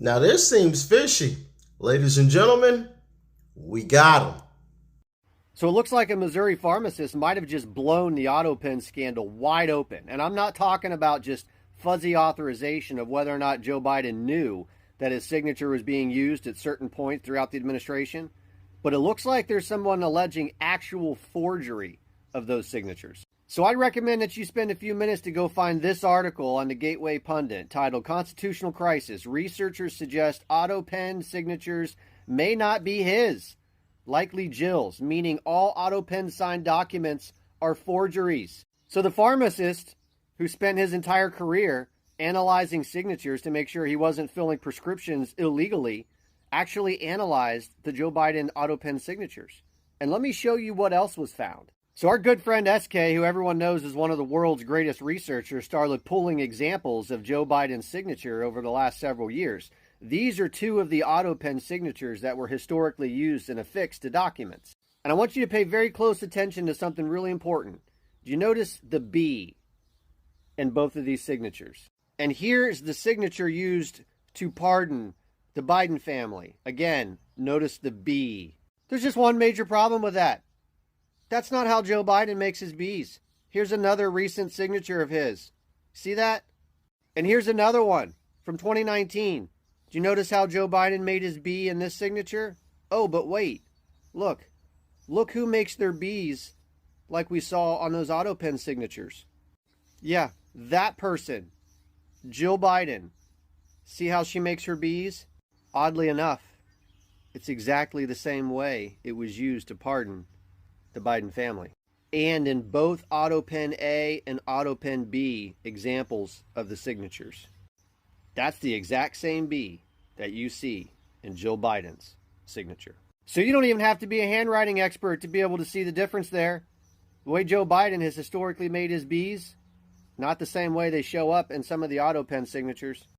Now this seems fishy. Ladies and gentlemen, we got him. So it looks like a Missouri pharmacist might have just blown the AutoPen scandal wide open. And I'm not talking about just fuzzy authorization of whether or not Joe Biden knew that his signature was being used at certain points throughout the administration, but it looks like there's someone alleging actual forgery of those signatures. So I'd recommend that you spend a few minutes to go find this article on the Gateway Pundit titled Constitutional Crisis. Researchers suggest AutoPen signatures may not be his. Likely Jill's, meaning all AutoPen signed documents are forgeries. So the pharmacist, who spent his entire career analyzing signatures to make sure he wasn't filling prescriptions illegally, actually analyzed the Joe Biden AutoPen signatures. And let me show you what else was found. So our good friend SK, who everyone knows is one of the world's greatest researchers, started pulling examples of Joe Biden's signature over the last several years. These are two of the AutoPen signatures that were historically used and affixed to documents. And I want you to pay very close attention to something really important. Do you notice the B in both of these signatures? And here's the signature used to pardon the Biden family. Again, notice the B. There's just one major problem with that. That's not how Joe Biden makes his Bs. Here's another recent signature of his. See that? And here's another one from 2019. Do you notice how Joe Biden made his B in this signature? Oh, but wait. Look. Look who makes their Bs like we saw on those AutoPen signatures. Yeah, that person. Jill Biden. See how she makes her Bs? Oddly enough, it's exactly the same way it was used to pardon the Biden family. And in both AutoPen A and AutoPen B examples of the signatures, that's the exact same B that you see in Jill Biden's signature. So you don't even have to be a handwriting expert to be able to see the difference there. The way Joe Biden has historically made his Bs, not the same way they show up in some of the AutoPen signatures.